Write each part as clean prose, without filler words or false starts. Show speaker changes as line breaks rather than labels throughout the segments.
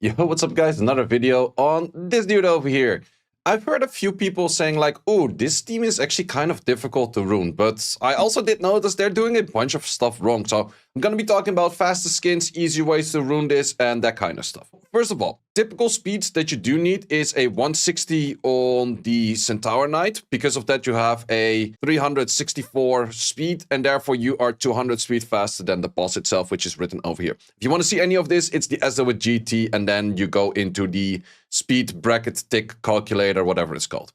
Yo, what's up guys? Another video on this dude over here. I've heard a few people saying like, "Ooh, this team is actually kind of difficult to rune," but I also did notice they're doing a bunch of stuff wrong. So I'm gonna be talking about faster skins, easy ways to rune this, and that kind of stuff. First of all, typical speeds that you do need is a 160 on the Centaur Knight. Because of that, you have a 364 speed, and therefore you are 200 speed faster than the boss itself, which is written over here. If you want to see any of this, it's the SO with GT, and then you go into the speed bracket tick calculator, whatever it's called.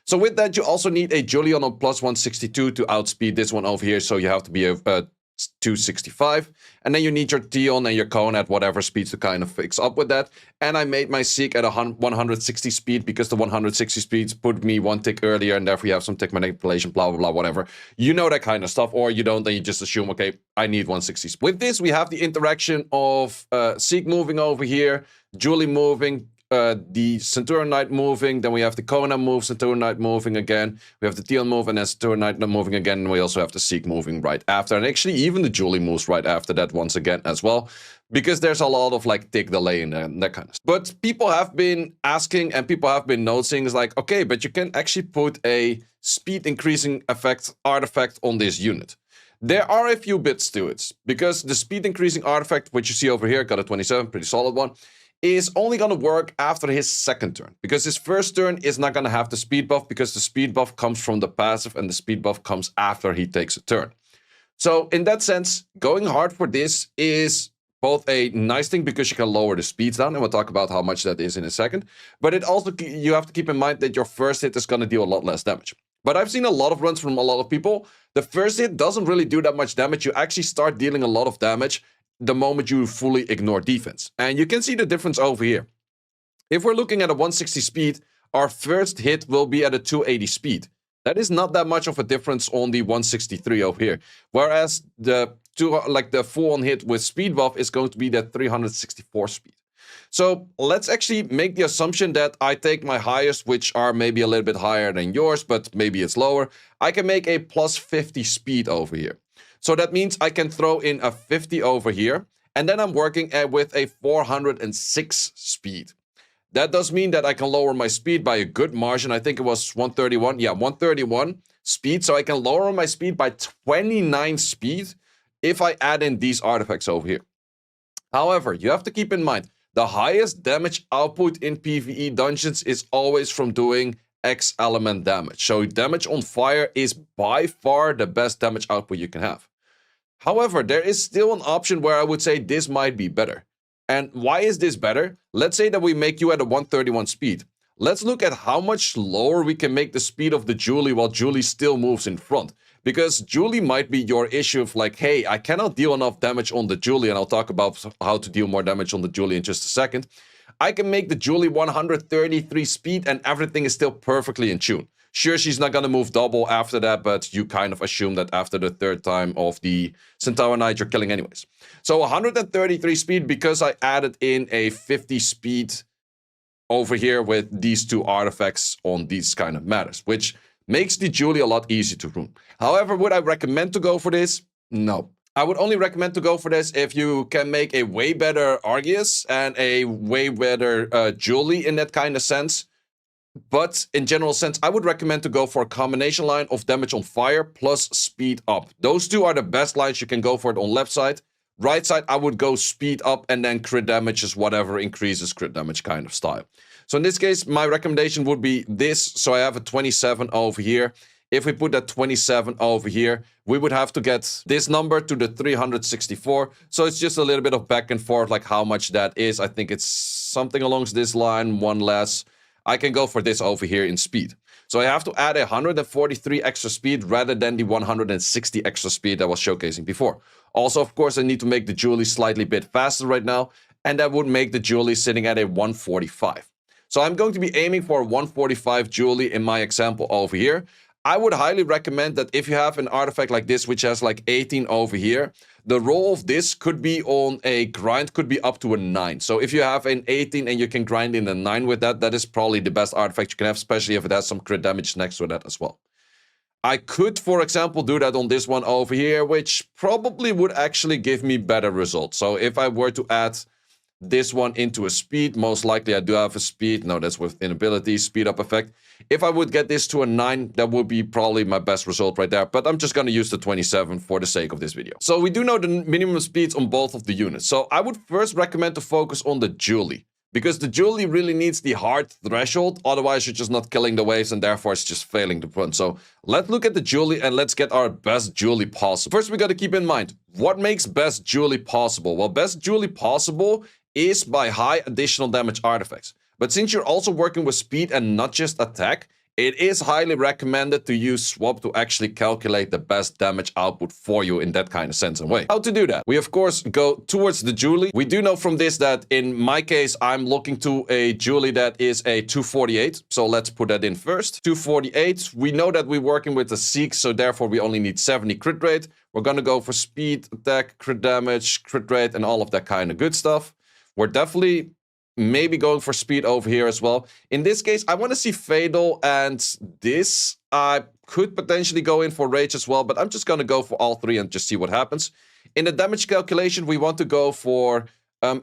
So with that, you also need a Julian on plus 162 to outspeed this one over here. So you have to be a 265, and then you need your Tion and your Cone at whatever speed to kind of fix up with that. And I made my Seek at a 160 speed because the 160 speeds put me one tick earlier, and therefore you have some tick manipulation, blah blah blah, whatever. You know that kind of stuff, or you don't, then you just assume, okay, I need 160 speed. With this, we have the interaction of Seek moving over here, Julie moving, the Centaur Knight moving, then we have the Kona move, Centaur Knight moving again, we have the Tion move, and then Centaur Knight moving again, and we also have the Seek moving right after, and actually even the Julie moves right after that once again as well, because there's a lot of like tick delay in there and that kind of stuff. But people have been asking and people have been noticing, is like, okay, but you can actually put a speed increasing artifact on this unit. There are a few bits to it, because the speed increasing artifact, which you see over here, got a 27, pretty solid one, is only going to work after his second turn, because his first turn is not going to have the speed buff, because the speed buff comes from the passive and the speed buff comes after he takes a turn. So in that sense, going hard for this is both a nice thing because you can lower the speeds down, and we'll talk about how much that is in a second, but it also, you have to keep in mind that your first hit is going to deal a lot less damage. But I've seen a lot of runs from a lot of people. The first hit doesn't really do that much damage. You actually start dealing a lot of damage the moment you fully ignore defense. And you can see the difference over here. If we're looking at a 160 speed, our first hit will be at a 280 speed. That is not that much of a difference on the 163 over here. Whereas the full-on hit with speed buff is going to be that 364 speed. So let's actually make the assumption that I take my highest, which are maybe a little bit higher than yours, but maybe it's lower. I can make a plus 50 speed over here. So that means I can throw in a 50 over here, and then I'm working with a 406 speed. That does mean that I can lower my speed by a good margin. I think it was 131. Yeah, 131 speed. So I can lower my speed by 29 speed if I add in these artifacts over here. However, you have to keep in mind, the highest damage output in PvE dungeons is always from doing X element damage. So damage on fire is by far the best damage output you can have. However, there is still an option where I would say this might be better. And why is this better? Let's say that we make you at a 131 speed. Let's look at how much lower we can make the speed of the Julie while Julie still moves in front. Because Julie might be your issue of like, hey, I cannot deal enough damage on the Julie, and I'll talk about how to deal more damage on the Julie in just a second. I can make the Julie 133 speed and everything is still perfectly in tune. Sure, she's not going to move double after that, but you kind of assume that after the third time of the Centaur Knight, you're killing anyways. So 133 speed because I added in a 50 speed over here with these two artifacts on these kind of matters, which makes the Julie a lot easier to rune. However, would I recommend to go for this? No. I would only recommend to go for this if you can make a way better Argius and a way better Julie in that kind of sense. But in general sense, I would recommend to go for a combination line of damage on fire plus speed up. Those two are the best lines you can go for it on left side. Right side, I would go speed up and then crit damage is whatever increases crit damage kind of style. So in this case, my recommendation would be this. So I have a 27 over here. If we put that 27 over here, we would have to get this number to the 364. So it's just a little bit of back and forth, like how much that is. I think it's something along this line, one less. I can go for this over here in speed. So I have to add 143 extra speed rather than the 160 extra speed I was showcasing before. Also, of course, I need to make the Julie slightly bit faster right now, and that would make the Julie sitting at a 145. So I'm going to be aiming for a 145 Julie in my example over here. I would highly recommend that if you have an artifact like this, which has like 18 over here, the roll of this could be on a grind, could be up to a 9. So if you have an 18 and you can grind in a 9 with that, that is probably the best artifact you can have, especially if it has some crit damage next to that as well. I could, for example, do that on this one over here, which probably would actually give me better results. So if I were to add this one into a speed. Most likely I do have a speed. No, that's with inability, speed up effect. If I would get this to a 9, that would be probably my best result right there. But I'm just going to use the 27 for the sake of this video. So we do know the minimum speeds on both of the units. So I would first recommend to focus on the Julie, because the Julie really needs the hard threshold. Otherwise, you're just not killing the waves and therefore it's just failing to run. So let's look at the Julie and let's get our best Julie possible. First, we got to keep in mind, what makes best Julie possible? Well, best Julie possible is by high additional damage artifacts. But since you're also working with speed and not just attack, it is highly recommended to use swap to actually calculate the best damage output for you in that kind of sense and way. How to do that? We of course go towards the Julie. We do know from this that in my case, I'm looking to a Julie that is a 248. So let's put that in first. 248. We know that we're working with the 6, so therefore we only need 70 crit rate. We're gonna go for speed, attack, crit damage, crit rate, and all of that kind of good stuff. We're definitely maybe going for speed over here as well. In this case, I want to see Fatal, and this I could potentially go in for Rage as well, but I'm just going to go for all 3 and just see what happens. In the damage calculation, we want to go for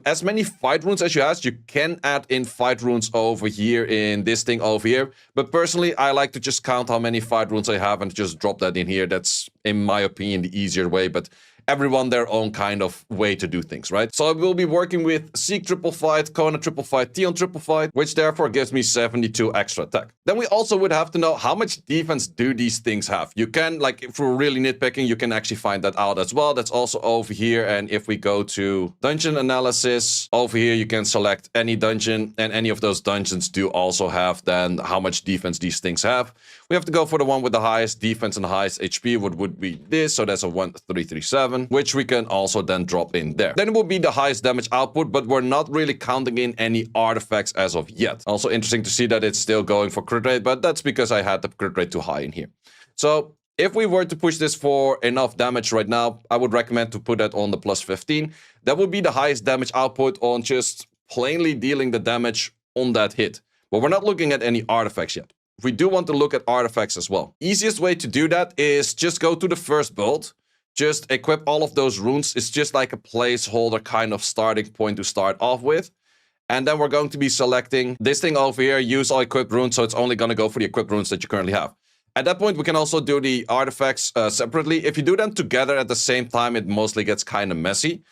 as many fight runes as you have. You can add in fight runes over here in this thing over here, but personally, I like to just count how many fight runes I have and just drop that in here. That's, in my opinion, the easier way, but everyone their own kind of way to do things, right? So I will be working with Seek triple fight, Kona triple fight, Tion triple fight, which therefore gives me 72 extra attack. Then we also would have to know how much defense do these things have. You can, like, if we're really nitpicking, you can actually find that out as well. That's also over here. And if we go to dungeon analysis, over here you can select any dungeon, and any of those dungeons do also have then how much defense these things have. We have to go for the one with the highest defense and the highest HP, what would be this. So that's a 1337. Which we can also then drop in there. Then it will be the highest damage output, but we're not really counting in any artifacts as of yet. Also interesting to see that it's still going for crit rate, but that's because I had the crit rate too high in here. So if we were to push this for enough damage right now, I would recommend to put that on the plus 15. That would be the highest damage output on just plainly dealing the damage on that hit. But we're not looking at any artifacts yet. We do want to look at artifacts as well. Easiest way to do that is just go to the first build. Just equip all of those runes. It's just like a placeholder kind of starting point to start off with. And then we're going to be selecting this thing over here, use all equipped runes, so it's only going to go for the equipped runes that you currently have. At that point, we can also do the artifacts separately. If you do them together at the same time, it mostly gets kind of messy.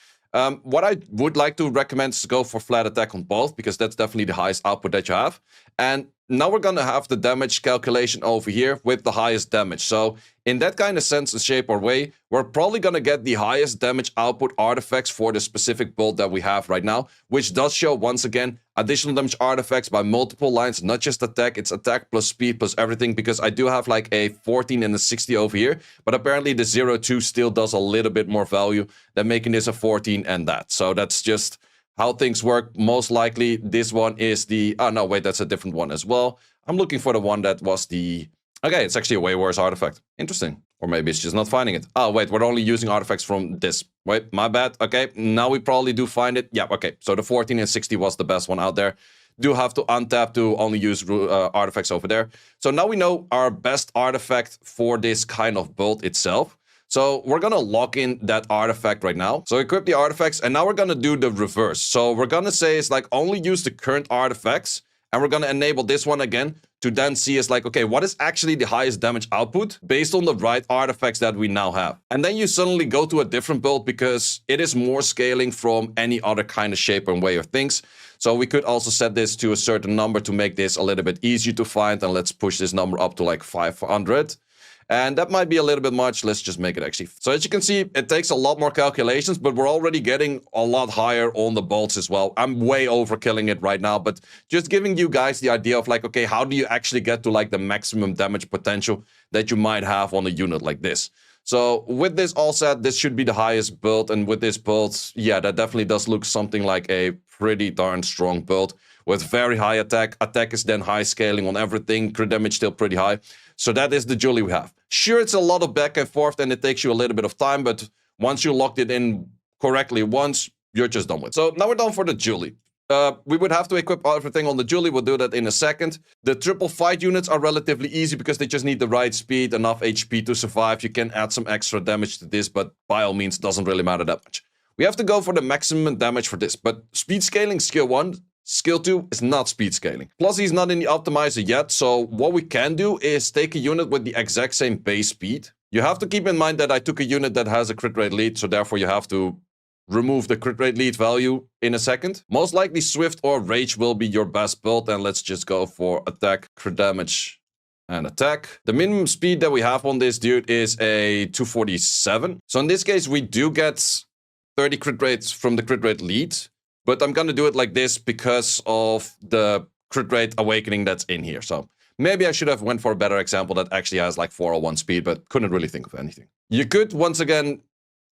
What I would like to recommend is to go for flat attack on both, because that's definitely the highest output that you have. And now we're going to have the damage calculation over here with the highest damage. So in that kind of sense and shape or way, we're probably going to get the highest damage output artifacts for the specific build that we have right now, which does show, once again, additional damage artifacts by multiple lines, not just attack. It's attack plus speed plus everything, because I do have like a 14 and a 60 over here, but apparently the 0-2 still does a little bit more value than making this a 14 and that. So that's just how things work. Most likely this one is the... Oh, no, wait, that's a different one as well. I'm looking for the one that was the... Okay, it's actually a way worse artifact. Interesting. Or maybe it's just not finding it. Oh, wait, we're only using artifacts from this. Wait, my bad. Okay, now we probably do find it. Yeah, okay. So the 14 and 60 was the best one out there. Do have to untap to only use artifacts over there. So now we know our best artifact for this kind of build itself. So we're going to lock in that artifact right now. So equip the artifacts, and now we're going to do the reverse. So we're going to say it's like only use the current artifacts, and we're going to enable this one again to then see is like, okay, what is actually the highest damage output based on the right artifacts that we now have. And then you suddenly go to a different build because it is more scaling from any other kind of shape and way of things. So we could also set this to a certain number to make this a little bit easier to find. And let's push this number up to like 500. And that might be a little bit much. Let's just make it actually. So as you can see, it takes a lot more calculations, but we're already getting a lot higher on the bolts as well. I'm way overkilling it right now, but just giving you guys the idea of like, okay, how do you actually get to like the maximum damage potential that you might have on a unit like this? So with this all set, this should be the highest build. And with this build, yeah, that definitely does look something like a pretty darn strong build with very high attack. Attack is then high scaling on everything. Crit damage still pretty high. So that is the Julie we have. Sure, it's a lot of back and forth and it takes you a little bit of time, but once you locked it in correctly once, you're just done with it. So now we're done for the Julie. We would have to equip everything on the Julie. We'll do that in a second. The triple fight units are relatively easy because they just need the right speed, enough HP to survive. You can add some extra damage to this, but by all means, doesn't really matter that much. We have to go for the maximum damage for this, but speed scaling skill 1, skill 2 is not speed scaling. Plus he's not in the optimizer yet, so what we can do is take a unit with the exact same base speed. You have to keep in mind that I took a unit that has a crit rate lead, so therefore you have to remove the crit rate lead value in a second. Most likely Swift or Rage will be your best build, and let's just go for attack, crit damage, and attack. The minimum speed that we have on this dude is a 247. So in this case, we do get 30 crit rates from the crit rate lead, but I'm gonna do it like this because of the crit rate awakening that's in here. So maybe I should have went for a better example that actually has like 401 speed, but couldn't really think of anything. You could, once again,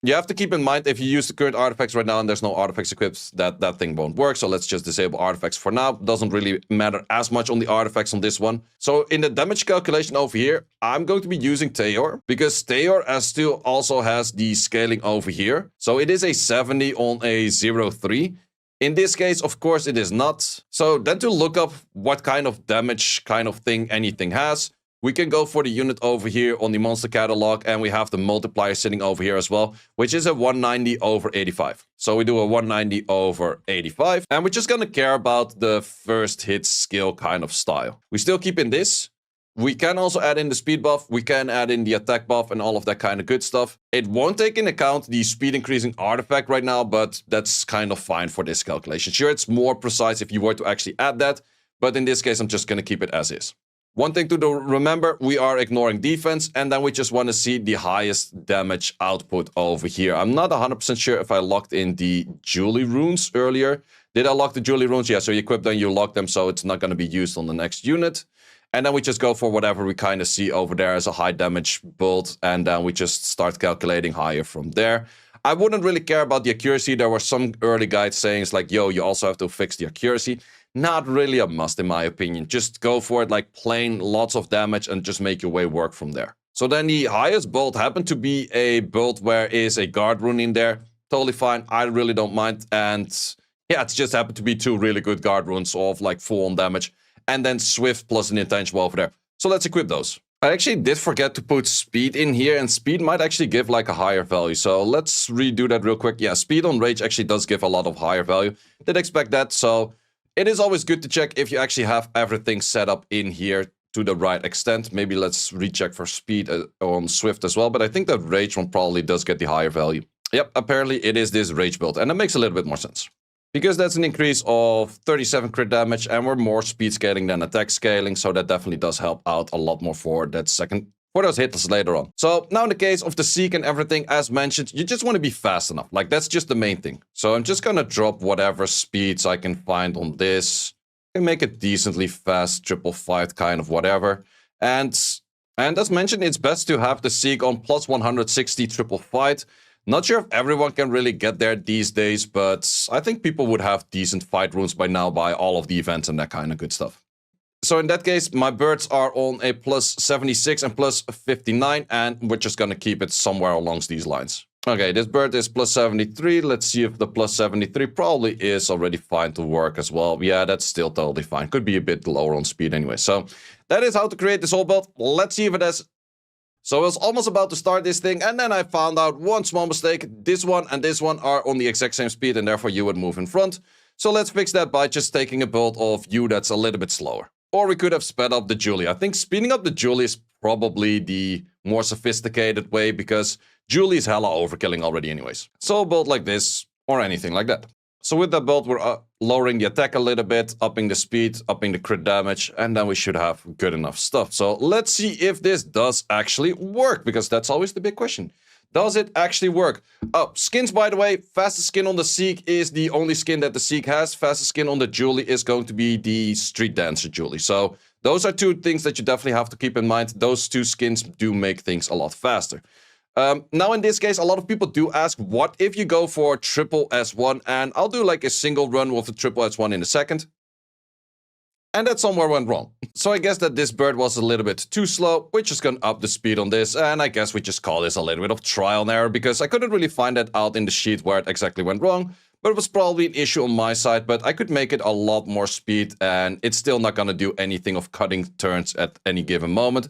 you have to keep in mind if you use the current artifacts right now and there's no artifacts equipped, that thing won't work. So let's just disable artifacts for now. Doesn't really matter as much on the artifacts on this one. So in the damage calculation over here, I'm going to be using Centaur because Centaur still also has the scaling over here. So it is a 70 on a 0.3. In this case, of course, it is not. So then to look up what kind of damage kind of thing anything has, we can go for the unit over here on the monster catalog, and we have the multiplier sitting over here as well, which is a 190 over 85. So we do a 190 over 85, and we're just gonna care about the first hit skill kind of style. We still keep in this. We can also add in the speed buff, we can add in the attack buff and all of that kind of good stuff. It won't take into account the speed increasing artifact right now, but that's kind of fine for this calculation. Sure, it's more precise if you were to actually add that, but in this case, I'm just gonna keep it as is. One thing to remember, we are ignoring defense, and then we just want to see the highest damage output over here. I'm not 100% sure if I locked in the Julie runes earlier. Did I lock the Julie runes? Yeah, so you equip them, you lock them, so it's not going to be used on the next unit. And then we just go for whatever we kind of see over there as a high damage build, and then we just start calculating higher from there. I wouldn't really care about the accuracy. There were some early guides saying it's like, yo, you also have to fix the accuracy. Not really a must in my opinion. Just go for it like plain, lots of damage, and just make your way work from there. So then the highest build happened to be a build where is a guard rune in there. Totally fine. I really don't mind. And yeah, it's just happened to be 2 really good guard runes of like full on damage. And then Swift plus an intangible over there. So let's equip those. I actually did forget to put speed in here, and speed might actually give like a higher value. So let's redo that real quick. Yeah, speed on Rage actually does give a lot of higher value. Did expect that. So it is always good to check if you actually have everything set up in here to the right extent. Maybe let's recheck for speed on Swift as well. But I think that Rage one probably does get the higher value. Yep, apparently it is this Rage build. And that makes a little bit more sense. Because that's an increase of 37 crit damage, and we're more speed scaling than attack scaling. So that definitely does help out a lot more for that second, for those hits later on. So now in the case of the Seek and everything, as mentioned, you just want to be fast enough. Like that's just the main thing. So I'm just going to drop whatever speeds I can find on this and make it decently fast, triple fight kind of whatever. And as mentioned, it's best to have the Seek on plus 160 triple fight. Not sure if everyone can really get there these days, but I think people would have decent fight runes by now by all of the events and that kind of good stuff. So in that case, my birds are on a plus 76 and plus 59, and we're just going to keep it somewhere along these lines. Okay, this bird is plus 73. Let's see if the plus 73 probably is already fine to work as well. Yeah, that's still totally fine. Could be a bit lower on speed anyway. So that is how to create this whole build. Let's see if it has. So I was almost about to start this thing, and then I found out one small mistake. This one and this one are on the exact same speed, and therefore you would move in front. So let's fix that by just taking a build of you that's a little bit slower. Or we could have sped up the Julie. I think speeding up the Julie is probably the more sophisticated way, because Julie is hella overkilling already anyways. So a build like this, or anything like that. So with that build, we're lowering the attack a little bit, upping the speed, upping the crit damage, and then we should have good enough stuff. So let's see if this does actually work, because that's always the big question. Does it actually work? Oh, skins, by the way, fastest skin on the Seek is the only skin that the Seek has. Fastest skin on the Julie is going to be the Street Dancer Julie. So those are 2 things that you definitely have to keep in mind. Those 2 skins do make things a lot faster. Now in this case, a lot of people do ask, what if you go for triple S1? And I'll do like a single run with a triple S1 in a second. And that somewhere went wrong. So I guess that this bird was a little bit too slow. We're just gonna up the speed on this. And I guess we just call this a little bit of trial and error, because I couldn't really find that out in the sheet where it exactly went wrong. But it was probably an issue on my side, but I could make it a lot more speed, and it's still not gonna do anything of cutting turns at any given moment.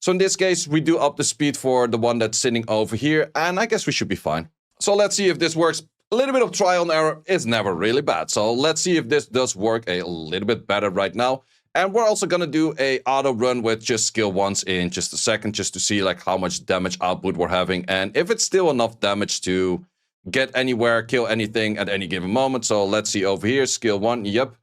So in this case, we do up the speed for the one that's sitting over here, and I guess we should be fine. So let's see if this works. a little bit of trial and error is never really bad. So let's see if this does work a little bit better right now. And we're also going to do a auto run with just skill 1s in just a second, just to see like how much damage output we're having. And if it's still enough damage to get anywhere, kill anything at any given moment. So let's see over here, skill 1, yep.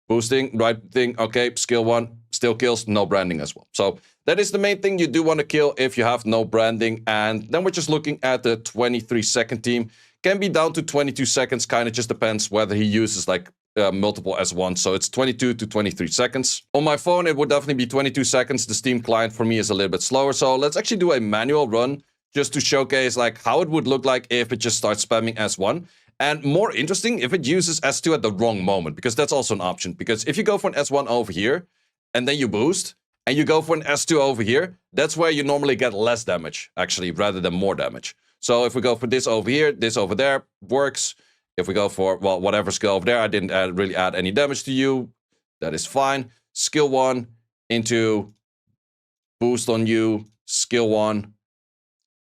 Boosting, right thing, okay, skill 1, still kills, no branding as well. So that is the main thing you do want to kill if you have no branding. And then we're just looking at the 23-second team. Can be down to 22 seconds, kind of just depends whether he uses like multiple S1. So it's 22 to 23 seconds. On my phone, it would definitely be 22 seconds. The Steam client for me is a little bit slower. So let's actually do a manual run just to showcase like how it would look like if it just starts spamming S1. And more interesting, if it uses S2 at the wrong moment, because that's also an option. Because if you go for an S1 over here, and then you boost, and you go for an S2 over here, that's where you normally get less damage, actually, rather than more damage. So if we go for this over here, this over there, works. If we go for, well, whatever skill over there, I didn't really add any damage to you. That is fine. Skill 1 into boost on you. Skill 1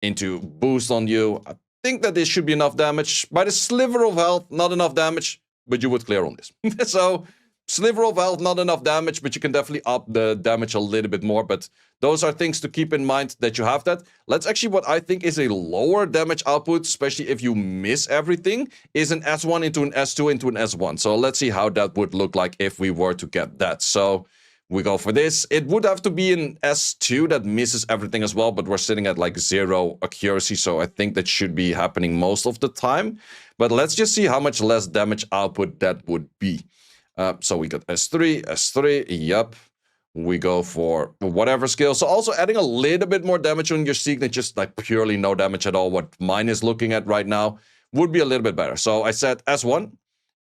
into boost on you. I think that this should be enough damage. By the sliver of health, not enough damage, but you would clear on this. So, sliver of health, not enough damage, but you can definitely up the damage a little bit more. But those are things to keep in mind that you have that. Let's actually, what I think is a lower damage output, especially if you miss everything, is an S1 into an S2 into an S1. So let's see how that would look like if we were to get that. So we go for this. It would have to be an S2 that misses everything as well, but we're sitting at like 0 accuracy. So I think that should be happening most of the time. But let's just see how much less damage output that would be. So we got S3, yep. We go for whatever skill. So also adding a little bit more damage on your Seek than just like purely no damage at all. What mine is looking at right now would be a little bit better. So I set S1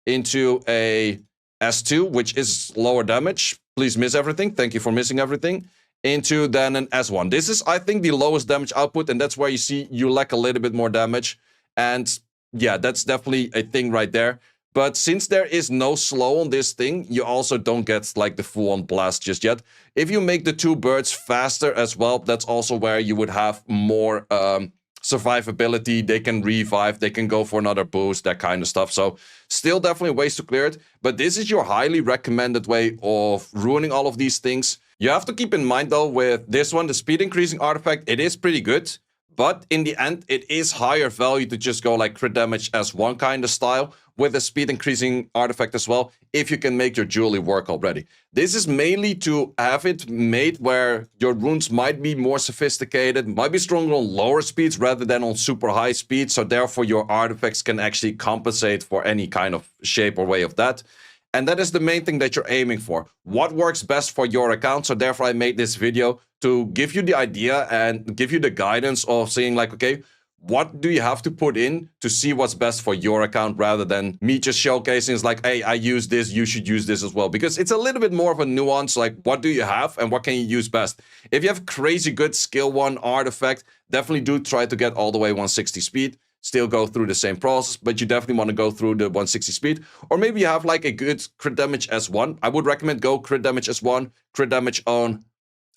into a S2, which is lower damage. Please miss everything. Thank you for missing everything. Into then an S1. This is, I think, the lowest damage output, and that's where you see you lack a little bit more damage. And yeah, that's definitely a thing right there. But since there is no slow on this thing, you also don't get like the full-on blast just yet. If you make the two birds faster as well, that's also where you would have more survivability. They can revive, they can go for another boost, that kind of stuff. So still definitely ways to clear it. But this is your highly recommended way of ruining all of these things. You have to keep in mind though with this one, the speed increasing artifact, it is pretty good. But in the end, it is higher value to just go like crit damage as one kind of style with a speed increasing artifact as well, if you can make your jewelry work already. This is mainly to have it made where your runes might be more sophisticated, might be stronger on lower speeds rather than on super high speeds, so therefore your artifacts can actually compensate for any kind of shape or way of that. And that is the main thing that you're aiming for. What works best for your account? So therefore I made this video to give you the idea and give you the guidance of saying like, okay, what do you have to put in to see what's best for your account rather than me just showcasing it's like, hey, I use this, you should use this as well. Because it's a little bit more of a nuance, like what do you have and what can you use best? If you have crazy good skill 1 artifact, definitely do try to get all the way 160 speed. Still go through the same process, but you definitely want to go through the 160 speed. Or maybe you have like a good crit damage S1. I would recommend go crit damage S1, crit damage on,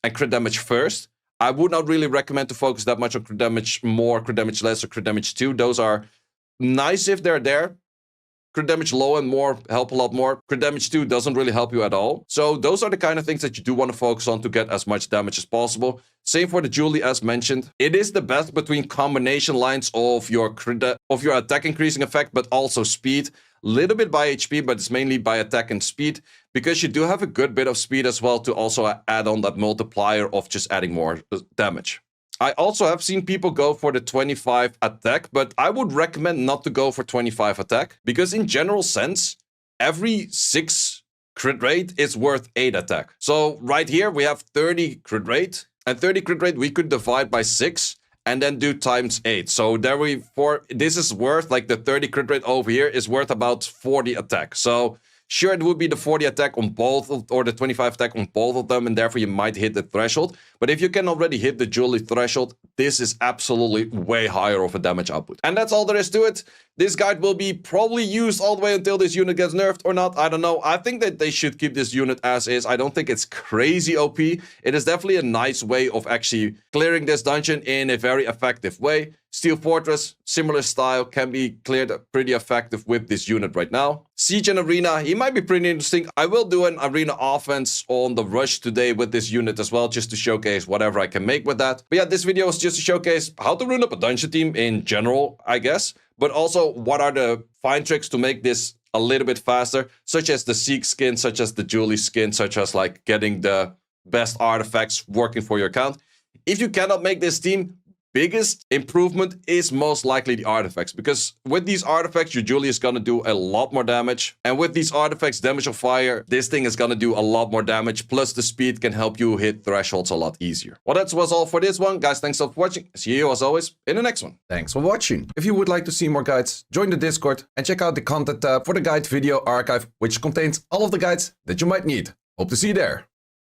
and crit damage first. I would not really recommend to focus that much on crit damage more, crit damage less, or crit damage 2. Those are nice if they're there. Crit damage low and more help a lot more. Crit damage 2 doesn't really help you at all. So those are the kind of things that you do want to focus on to get as much damage as possible. Same for the jewelry as mentioned. It is the best between combination lines of your attack increasing effect, but also speed. Little bit by HP, but it's mainly by attack and speed, because you do have a good bit of speed as well to also add on that multiplier of just adding more damage. I also have seen people go for the 25 attack, but I would recommend not to go for 25 attack, because in general sense, every 6 crit rate is worth 8 attack. So right here we have 30 crit rate, and 30 crit rate we could divide by 6 and then do times 8. So this is worth, like the 30 crit rate over here is worth about 40 attack. So sure, it would be the 40 attack on both, or the 25 attack on both of them, and therefore you might hit the threshold. But if you can already hit the jewelry threshold, this is absolutely way higher of a damage output. And that's all there is to it. This guide will be probably used all the way until this unit gets nerfed or not. I don't know. I think that they should keep this unit as is. I don't think it's crazy OP. It is definitely a nice way of actually clearing this dungeon in a very effective way. Steel Fortress, similar style, can be cleared pretty effective with this unit right now. Siege and Arena, he might be pretty interesting. I will do an Arena offense on the Rush today with this unit as well, just to showcase whatever I can make with that. But yeah, this video is just to showcase how to rune up a dungeon team in general, I guess. But also, what are the fine tricks to make this a little bit faster, such as the Seek skin, such as the Julie skin, such as like getting the best artifacts working for your account. If you cannot make this team, biggest improvement is most likely the artifacts, because with these artifacts your Julie is gonna do a lot more damage, and with these artifacts, damage of fire, this thing is gonna do a lot more damage, plus the speed can help you hit thresholds a lot easier. Well, that was all for this one, guys. Thanks for watching. See you as always in the next one.
Thanks for watching. If you would like to see more guides, join the Discord and check out the content tab for the guide video archive, which contains all of the guides that you might need. Hope to see you there.